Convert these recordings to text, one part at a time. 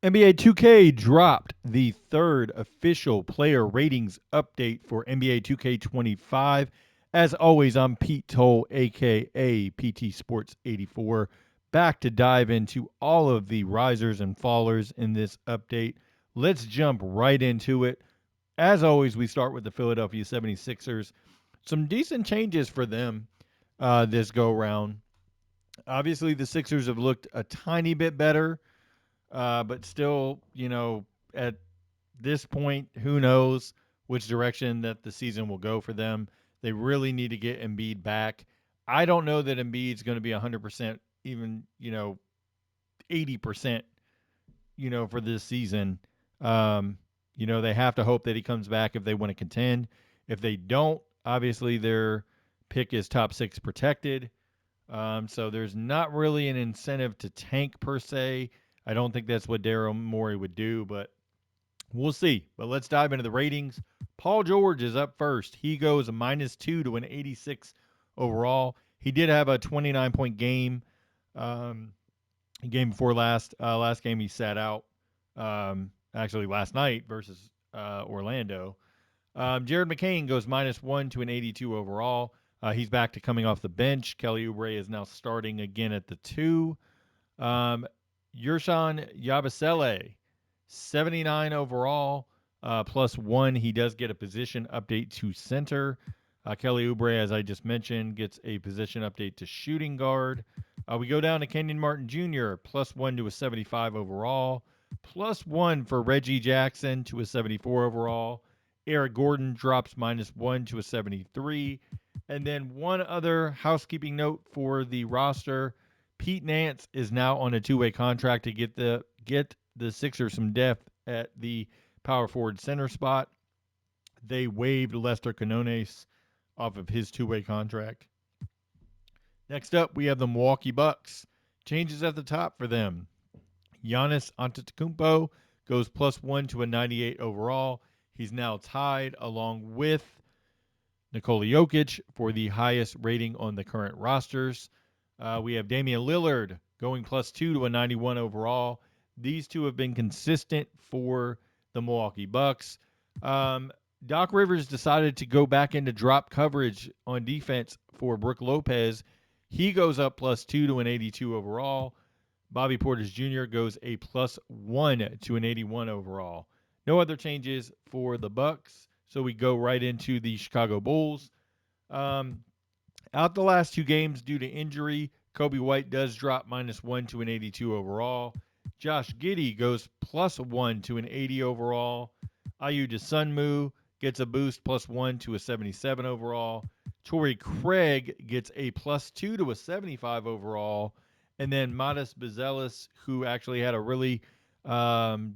NBA 2K dropped the third official player ratings update for NBA 2K25. As always, I'm Pete Toll, aka PT Sports 84, back to dive into all of the risers and fallers in this update. Let's jump right into it. As always, we start with the Philadelphia 76ers. Some decent changes for them this go round. Obviously, the Sixers have looked a tiny bit better, but still, at this point, who knows which direction that the season will go for them. They really need to get Embiid back. I don't know that Embiid's going to be 100%, even, 80%, for this season. They have to hope that he comes back if they want to contend. If they don't, obviously their pick is top six protected. So there's not really an incentive to tank per se. I don't think that's what Daryl Morey would do, but we'll see. But let's dive into the ratings. Paul George is up first. He goes -2 to an 86 overall. He did have a 29-point game. Game before last. Last game he sat out. Actually, last night versus Orlando. Jared McCain goes -1 to an 82 overall. He's back to coming off the bench. Kelly Oubre is now starting again at the 2. Yershon Yabusele, 79 overall, +1. He does get a position update to center. Kelly Oubre, as I just mentioned, gets a position update to shooting guard. We go down to Kenyon Martin Jr., +1 to a 75 overall. +1 for Reggie Jackson to a 74 overall. Eric Gordon drops -1 to a 73. And then one other housekeeping note for the roster. Pete Nance is now on a two-way contract to get the Sixers some depth at the power forward center spot. They waived Lester Canones off of his two-way contract. Next up, we have the Milwaukee Bucks. Changes at the top for them. Giannis Antetokounmpo goes +1 to a 98 overall. He's now tied along with Nikola Jokic for the highest rating on the current rosters. We have Damian Lillard going +2 to a 91 overall. These two have been consistent for the Milwaukee Bucks. Doc Rivers decided to go back into drop coverage on defense for Brook Lopez. He goes up +2 to an 82 overall. Bobby Portis Jr. goes a +1 to an 81 overall. No other changes for the Bucks, so we go right into the Chicago Bulls. Out the last two games due to injury, Kobe White does drop -1 to an 82 overall. Josh Giddey goes +1 to an 80 overall. Ayu Dosunmu gets a boost +1 to a 77 overall. Torrey Craig gets a +2 to a 75 overall. And then Modest Bezelis, who actually had a really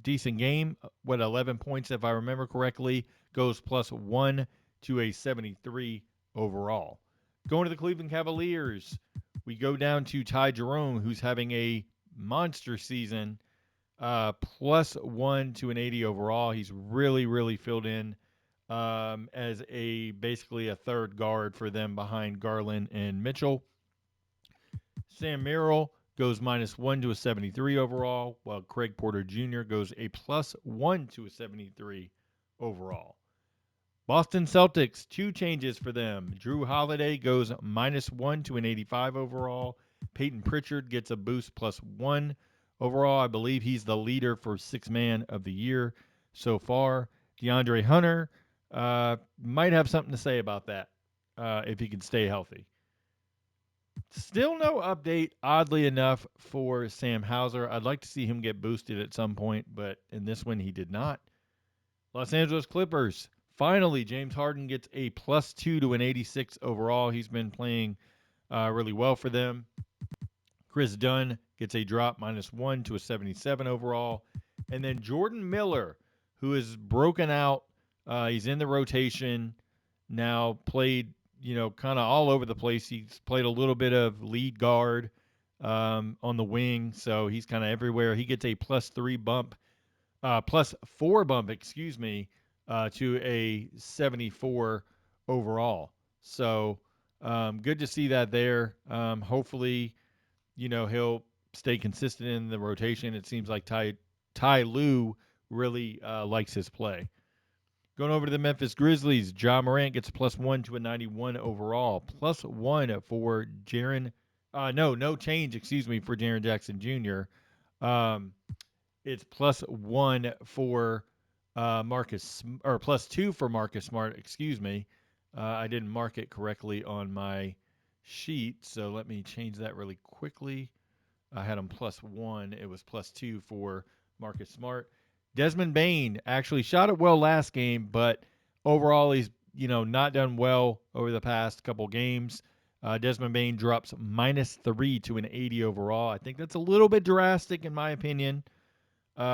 decent game, 11 points if I remember correctly, goes +1 to a 73 overall. Going to the Cleveland Cavaliers, we go down to Ty Jerome, who's having a monster season, +1 to an 80 overall. He's really filled in as basically a third guard for them behind Garland and Mitchell. Sam Merrill goes -1 to a 73 overall, while Craig Porter Jr. goes a +1 to a 73 overall. Boston Celtics, two changes for them. Drew Holiday goes -1 to an 85 overall. Peyton Pritchard gets a boost +1 overall. I believe he's the leader for Sixth Man of the Year so far. DeAndre Hunter might have something to say about that if he can stay healthy. Still no update, oddly enough, for Sam Hauser. I'd like to see him get boosted at some point, but in this one he did not. Los Angeles Clippers. Finally, James Harden gets a +2 to an 86 overall. He's been playing really well for them. Chris Dunn gets a drop -1 to a 77 overall. And then Jordan Miller, who is broken out. He's in the rotation now, played, kind of all over the place. He's played a little bit of lead guard on the wing, so he's kind of everywhere. He gets a +4 bump, to a 74 overall. So good to see that there. Hopefully, he'll stay consistent in the rotation. It seems like Ty Ty Lue really likes his play. Going over to the Memphis Grizzlies, Ja Morant gets a +1 to a 91 overall. +1 for Jaren. No change, for Jaren Jackson Jr. Um, it's +1 for +2 for Marcus Smart. Excuse me. I didn't mark it correctly on my sheet, so let me change that really quickly. I had him +1. It was +2 for Marcus Smart. Desmond Bane actually shot it well last game, but overall he's not done well over the past couple games. Desmond Bane drops -3 to an 80 overall. I think that's a little bit drastic in my opinion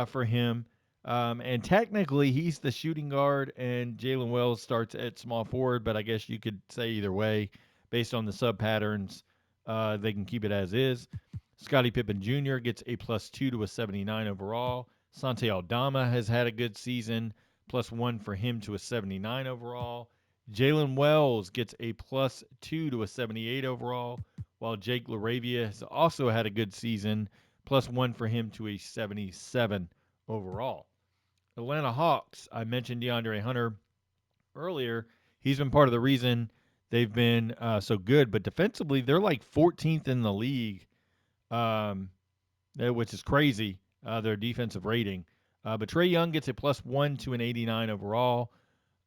for him. And technically he's the shooting guard, and Jalen Wells starts at small forward, but I guess you could say either way based on the sub patterns. They can keep it as is. Scottie Pippen Jr. gets a +2 to a 79 overall. Santi Aldama has had a good season, +1 for him to a 79 overall. Jalen Wells gets a +2 to a 78 overall, while Jake LaRavia has also had a good season, +1 for him to a 77 overall. Atlanta Hawks, I mentioned DeAndre Hunter earlier. He's been part of the reason they've been so good, but defensively, they're like 14th in the league, which is crazy, their defensive rating. But Trae Young gets a +1 to an 89 overall.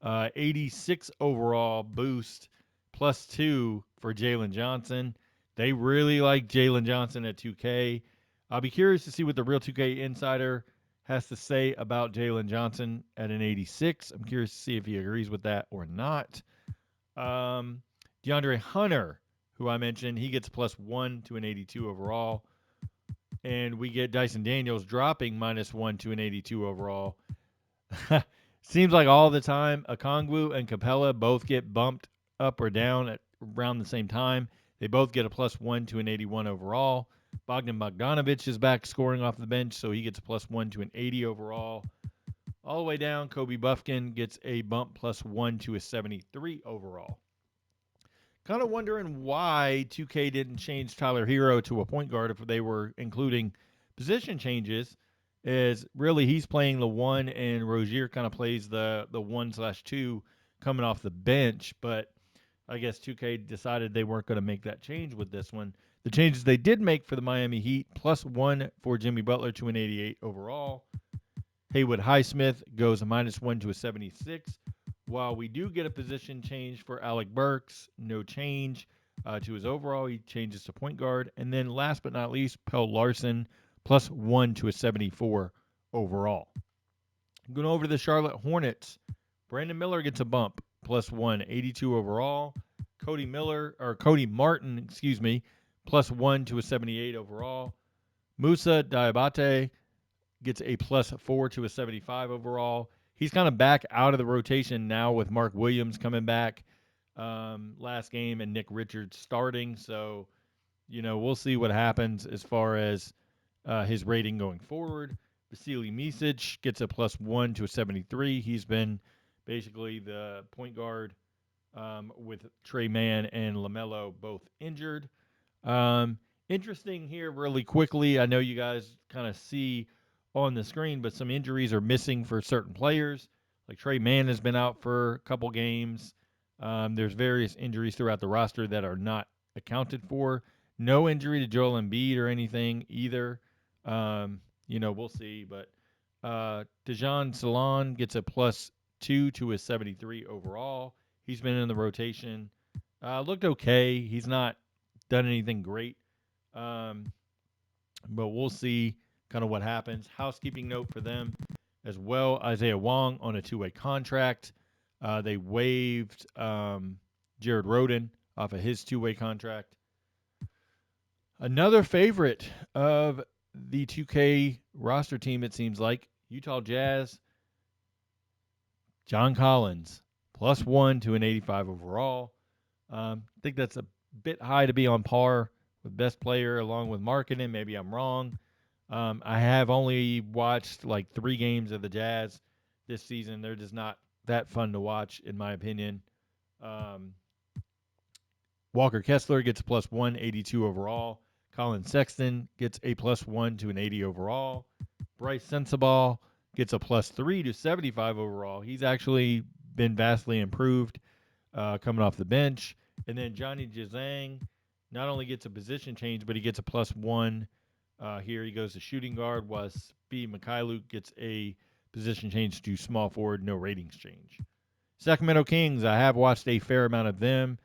86 overall boost, +2 for Jalen Johnson. They really like Jalen Johnson at 2K. I'll be curious to see what the real 2K insider has to say about Jalen Johnson at an 86. I'm curious to see if he agrees with that or not. DeAndre Hunter, who I mentioned, he gets +1 to an 82 overall. And we get Dyson Daniels dropping -1 to an 82 overall. Seems like all the time, Okongwu and Capella both get bumped up or down at around the same time. They both get a +1 to an 81 overall. Bogdan Bogdanovic is back scoring off the bench, so he gets a +1 to an 80 overall. All the way down, Kobe Buffkin gets a bump +1 to a 73 overall. Kind of wondering why 2K didn't change Tyler Hero to a point guard if they were including position changes. Is really he's playing the 1 and Rozier kind of plays the 1/2 coming off the bench, but I guess 2K decided they weren't going to make that change with this one. The changes they did make for the Miami Heat, +1 for Jimmy Butler to an 88 overall. Haywood Highsmith goes a -1 to a 76. While we do get a position change for Alec Burks, no change to his overall. He changes to point guard. And then last but not least, Pell Larson, +1 to a 74 overall. Going over to the Charlotte Hornets, Brandon Miller gets a bump, +1, 82 overall. Cody Martin, +1 to a 78 overall. Musa Diabate gets a +4 to a 75 overall. He's kind of back out of the rotation now with Mark Williams coming back last game and Nick Richards starting. So, we'll see what happens as far as his rating going forward. Vasily Micic gets a +1 to a 73. He's been basically the point guard with Trey Mann and LaMelo both injured. Interesting here really quickly. I know you guys kind of see on the screen, but some injuries are missing for certain players. Like Trey Mann has been out for a couple games. There's various injuries throughout the roster that are not accounted for. No injury to Joel Embiid or anything either. We'll see. But Dejan Salon gets a +2 to a 73 overall. He's been in the rotation. Looked okay. He's not done anything great. But we'll see kind of what happens. Housekeeping note for them as well. Isaiah Wong on a 2-way contract. They waived Jared Rhoden off of his 2-way contract. Another favorite of the 2K roster team, it seems like, Utah Jazz, John Collins, +1 to an 85 overall. I think that's a bit high to be on par with best player along with Markkanen. Maybe I'm wrong. I have only watched like 3 games of the Jazz this season. They're just not that fun to watch, in my opinion. Walker Kessler gets a +1, 82 overall. Colin Sexton gets a +1 to an 80 overall. Bryce Sensabaugh gets a +3 to 75 overall. He's actually been vastly improved coming off the bench. And then Johnny Jazang not only gets a position change, but he gets a +1. Here he goes to shooting guard, while Speed Mikhailuk gets a position change to small forward, no ratings change. Sacramento Kings, I have watched a fair amount of them.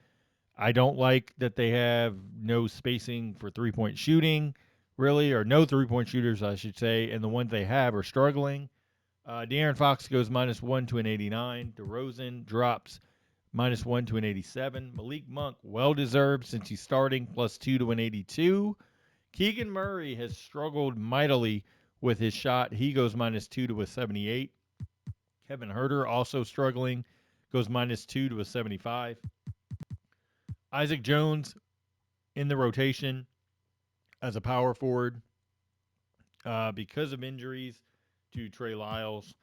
I don't like that they have no spacing for three-point shooting, really, or no three-point shooters, I should say, and the ones they have are struggling. De'Aaron Fox goes -1 to an 89. DeRozan drops -1 to an 87. Malik Monk, well-deserved since he's starting, +2 to an 82. Keegan Murray has struggled mightily with his shot. He goes -2 to a 78. Kevin Huerter also struggling, goes -2 to a 75. Isaac Jones in the rotation as a power forward because of injuries to Trey Lyles,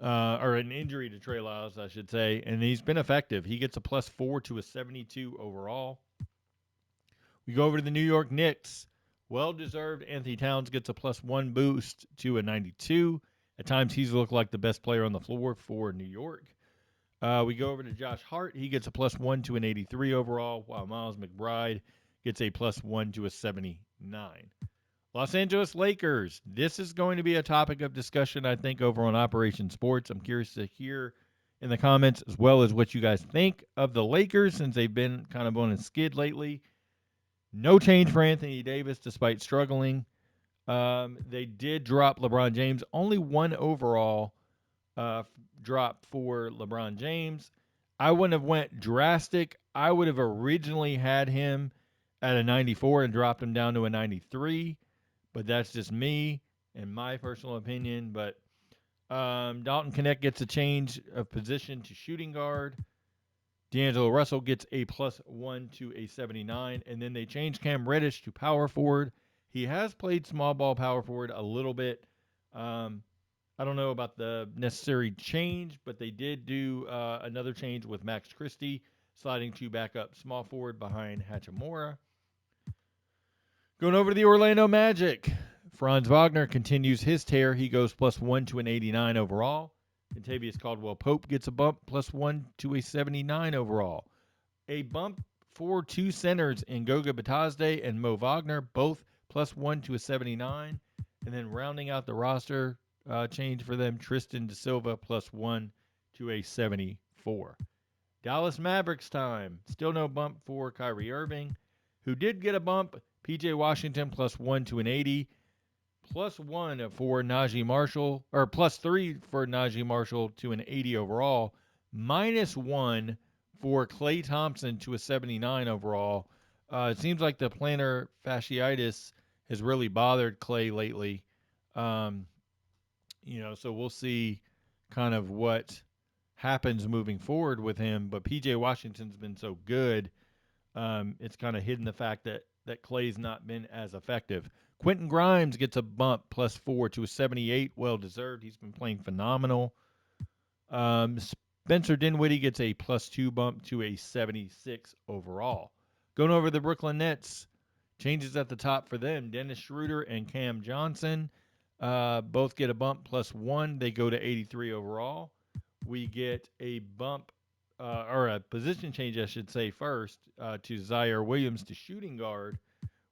or an injury to Trey Lyles, I should say, and he's been effective. He gets a +4 to a 72 overall. We go over to the New York Knicks. Well-deserved Anthony Towns gets a +1 boost to a 92. At times, he's looked like the best player on the floor for New York. We go over to Josh Hart. He gets a +1 to an 83 overall, while Miles McBride gets a +1 to a 79. Los Angeles Lakers. This is going to be a topic of discussion, I think, over on Operation Sports. I'm curious to hear in the comments as well as what you guys think of the Lakers since they've been kind of on a skid lately. No change for Anthony Davis despite struggling. They did drop LeBron James. Only one overall drop for LeBron James. I wouldn't have went drastic. I would have originally had him at a 94 and dropped him down to a 93. But that's just me and my personal opinion. But Dalton Knecht gets a change of position to shooting guard. D'Angelo Russell gets a +1 to a 79. And then they changed Cam Reddish to power forward. He has played small ball power forward a little bit. I don't know about the necessary change, but they did do another change with Max Christie sliding to backup small forward behind Hachimura. Going over to the Orlando Magic. Franz Wagner continues his tear. He goes +1 to an 89 overall. Kentavious Caldwell-Pope gets a bump, +1 to a 79 overall. A bump for two centers in Goga Batazde and Mo Wagner, both +1 to a 79. And then rounding out the roster change for them, Tristan Da Silva, +1 to a 74. Dallas Mavericks time. Still no bump for Kyrie Irving, who did get a bump. PJ Washington +1 to an 80. +1 for Najee Marshall, or +3 for Najee Marshall to an 80 overall. -1 for Klay Thompson to a 79 overall. It seems like the plantar fasciitis has really bothered Klay lately. So we'll see kind of what happens moving forward with him. But PJ Washington's been so good, it's kind of hidden the fact that Klay's not been as effective. Quentin Grimes gets a bump, +4 to a 78, well-deserved. He's been playing phenomenal. Spencer Dinwiddie gets a +2 bump to a 76 overall. Going over the Brooklyn Nets, changes at the top for them. Dennis Schroeder and Cam Johnson both get a bump, +1. They go to 83 overall. We get a bump, or a position change, I should say, first, to Zaire Williams to shooting guard.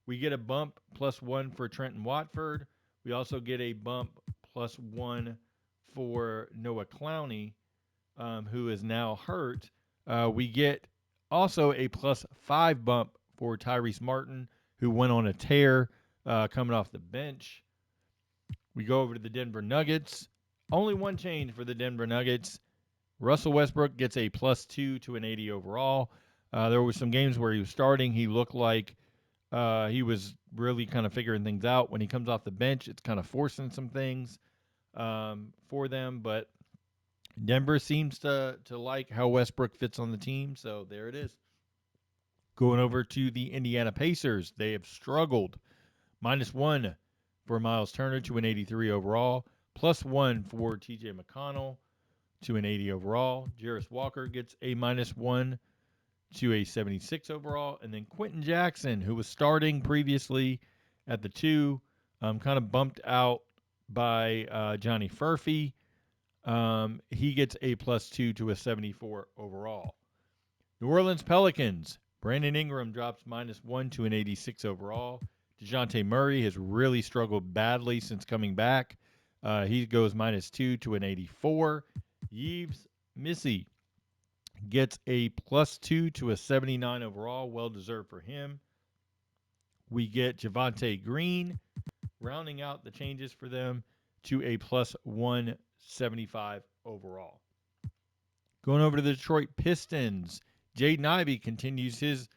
We get a bump, +1 for Trenton Watford. We also get a bump, +1 for Noah Clowney, who is now hurt. We get also a +5 bump for Tyrese Martin, who went on a tear coming off the bench. We go over to the Denver Nuggets. Only one change for the Denver Nuggets. Russell Westbrook gets a +2 to an 80 overall. There were some games where he was starting. He looked like he was really kind of figuring things out. When he comes off the bench, it's kind of forcing some things for them. But Denver seems to like how Westbrook fits on the team, so there it is. Going over to the Indiana Pacers, they have struggled. -1 for Miles Turner to an 83 overall. +1 for TJ McConnell to an 80 overall. Jarris Walker gets a -1 to a 76 overall. And then Quentin Jackson, who was starting previously at the 2, kind of bumped out by Johnny Furphy. He gets a +2 to a 74 overall. New Orleans Pelicans. Brandon Ingram drops -1 to an 86 overall. DeJounte Murray has really struggled badly since coming back. He goes -2 to an 84. Yves Missy gets a +2 to a 79 overall. Well deserved for him. We get Javonte Green rounding out the changes for them to a +175 overall. Going over to the Detroit Pistons, Jaden Ivey continues his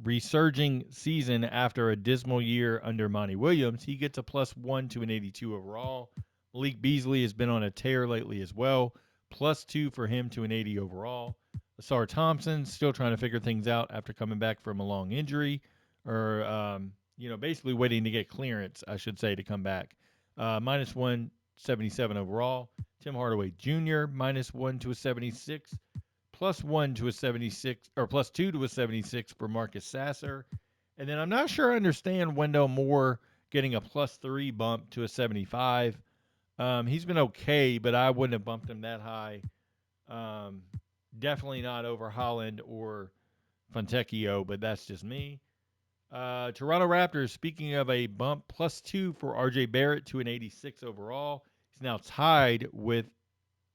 resurging season after a dismal year under Monty Williams. He gets a +1 to an 82 overall. Malik Beasley has been on a tear lately as well. +2 for him to an 80 overall. Asar Thompson still trying to figure things out after coming back from a long injury, or basically waiting to get clearance, I should say, to come back. -177 overall. Tim Hardaway Jr. -1 to a 76. +1 to a 76, or +2 to a 76 for Marcus Sasser. And then I'm not sure I understand Wendell Moore getting a +3 bump to a 75. He's been okay, but I wouldn't have bumped him that high. Definitely not over Holland or Fontecchio, but that's just me. Toronto Raptors, speaking of a bump, +2 for RJ Barrett to an 86 overall. He's now tied with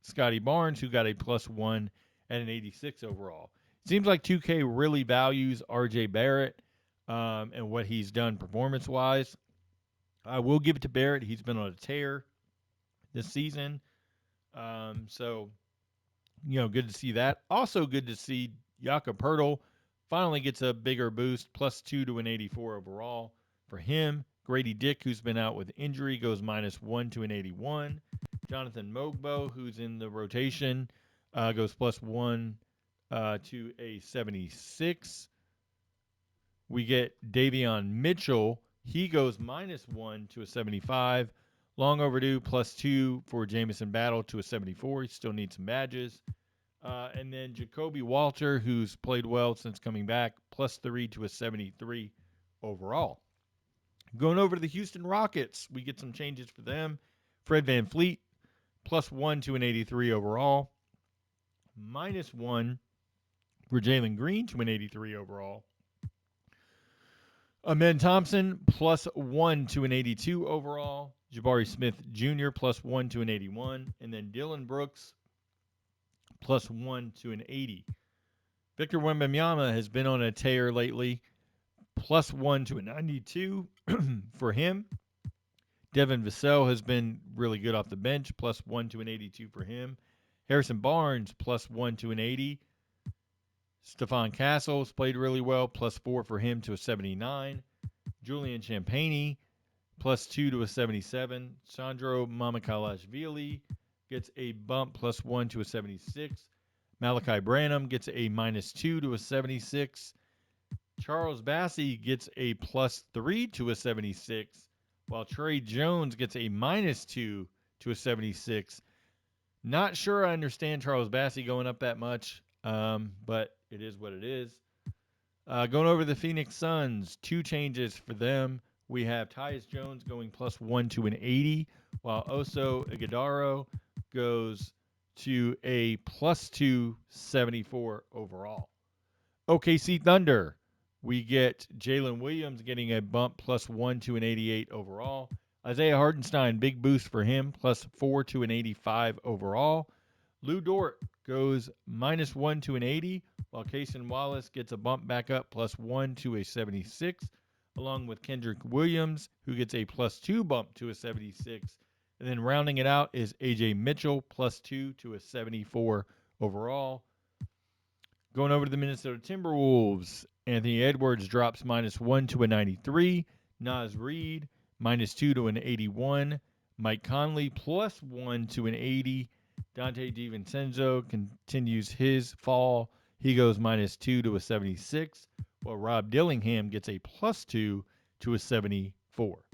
Scotty Barnes, who got a +1 and an 86 overall. Seems like 2K really values RJ Barrett and what he's done performance-wise. I will give it to Barrett. He's been on a tear this season. So, good to see that. Also good to see Jakob Poeltl finally gets a bigger boost, +2 to an 84 overall for him. Grady Dick, who's been out with injury, goes -1 to an 81. Jonathan Mogbo, who's in the rotation, goes +1 to a 76. We get Davion Mitchell. He goes -1 to a 75. Long overdue, +2 for Jamison Battle to a 74. He still needs some badges. And then Jacoby Walter, who's played well since coming back, +3 to a 73 overall. Going over to the Houston Rockets, we get some changes for them. Fred VanVleet, +1 to an 83 overall. -1 for Jalen Green to an 83 overall. Amen Thompson, +1 to an 82 overall. Jabari Smith Jr., +1 to an 81. And then Dylan Brooks, +1 to an 80. Victor Wembanyama has been on a tear lately. +1 to a 92 for him. Devin Vassell has been really good off the bench. +1 to an 82 for him. Harrison Barnes, +1 to an 80. Stephon Castle's played really well. +4 for him to a 79. Julian Champagnie, +2 to a 77. Sandro Mamukelashvili gets a bump, +1 to a 76. Malachi Branham gets a -2 to a 76. Charles Bassey gets a +3 to a 76, while Trey Jones gets a -2 to a 76. Not sure I understand Charles Bassey going up that much, but it is what it is. Going over the Phoenix Suns, 2 changes for them. We have Tyus Jones going +1 to an 80, while Oso Ighodaro goes to a +2 74 overall. OKC Thunder, we get Jalen Williams getting a bump, +1 to an 88 overall. Isaiah Hartenstein, big boost for him, +4 to an 85 overall. Lou Dort goes -1 to an 80, while Cason Wallace gets a bump back up, +1 to a 76, along with Kendrick Williams, who gets a +2 bump to a 76. And then rounding it out is AJ Mitchell, +2 to a 74 overall. Going over to the Minnesota Timberwolves, Anthony Edwards drops -1 to a 93. Naz Reid, -2 to an 81. Mike Conley, +1 to an 80. Dante DiVincenzo continues his fall. He goes -2 to a 76, while Rob Dillingham gets a +2 to a 74.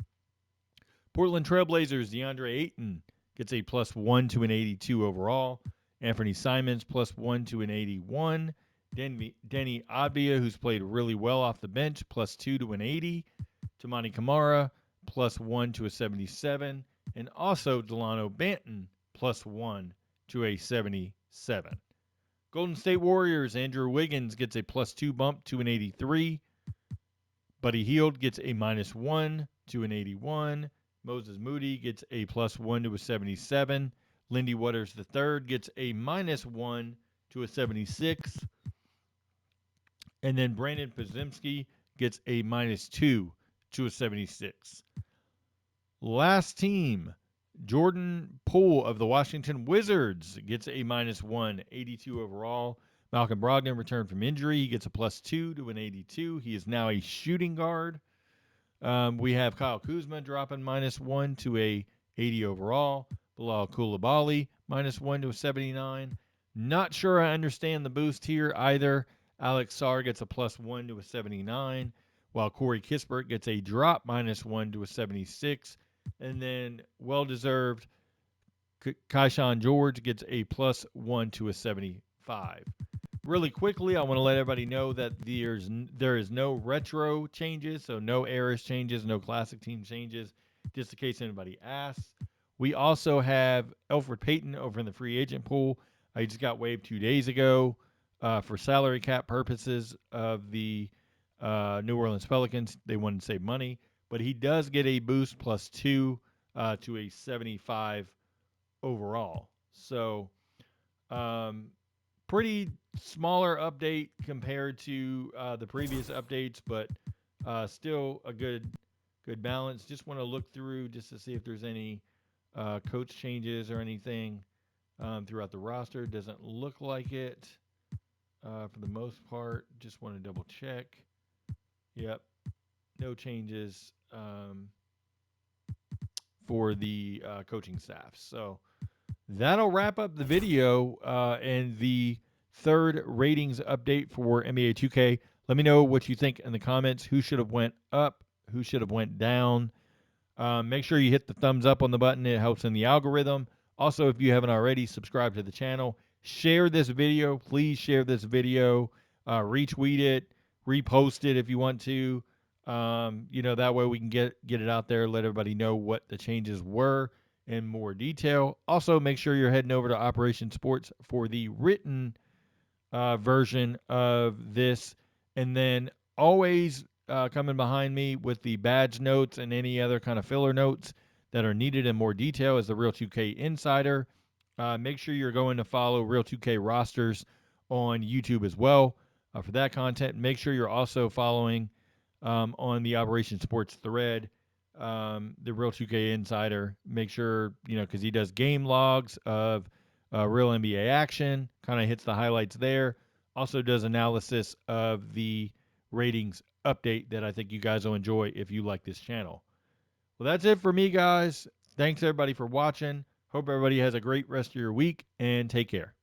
Portland Trailblazers, DeAndre Ayton gets a +1 to an 82 overall. Anthony Simons, +1 to an 81. Denny Avdija, who's played really well off the bench, +2 to an 80. Tamani Kamara, +1 to a 77. And also Delano Banton +1 to a 77. Golden State Warriors, Andrew Wiggins gets a +2 bump to an 83. Buddy Hield gets a -1 to an 81. Moses Moody gets a +1 to a 77. Lindy Waters III gets a -1 to a 76. And then Brandon Podziemski gets a -2 to a 76. Last team, Jordan Poole of the Washington Wizards gets a -1, 82 overall. Malcolm Brogdon returned from injury. He gets a +2 to an 82. He is now a shooting guard. We have Kyle Kuzma dropping -1 to a 80 overall. Bilal Coulibaly -1 to a 79. Not sure I understand the boost here either. Alex Sarr gets a +1 to a 79, while Corey Kispert gets a drop -1 to a 76. And then well-deserved Kaishan George gets a +1 to a 75. Really quickly, I want to let everybody know that there is no retro changes, so no errors changes, no classic team changes, just in case anybody asks. We also have Elfrid Payton over in the free agent pool. He just got waived 2 days ago for salary cap purposes of the New Orleans Pelicans. They wanted to save money, but he does get a boost +2 to a 75 overall. So, pretty smaller update compared to the previous updates, but still a good balance. Just want to look through just to see if there's any coach changes or anything throughout the roster. Doesn't look like it for the most part. Just want to double check. Yep, no changes for the coaching staff. So that'll wrap up the video and the third ratings update for NBA 2K. Let me know what you think in the comments. Who should have went up? Who should have went down? Make sure you hit the thumbs up on the button. It helps in the algorithm. Also, if you haven't already, subscribe to the channel. Share this video. Please share this video. Retweet it. Repost it if you want to. That way we can get it out there, let everybody know what the changes were in more detail. Also, make sure you're heading over to Operation Sports for the written version of this. And then always coming behind me with the badge notes and any other kind of filler notes that are needed in more detail is the Real 2K Insider. Make sure you're going to follow Real 2K Rosters on YouTube as well for that content. Make sure you're also following on the Operation Sports thread the Real 2K Insider. Make sure, because he does game logs of real NBA action, kind of hits the highlights there. Also does analysis of the ratings update that I think you guys will enjoy if you like this channel. Well, that's it for me, guys. Thanks, everybody, for watching. Hope everybody has a great rest of your week, and take care.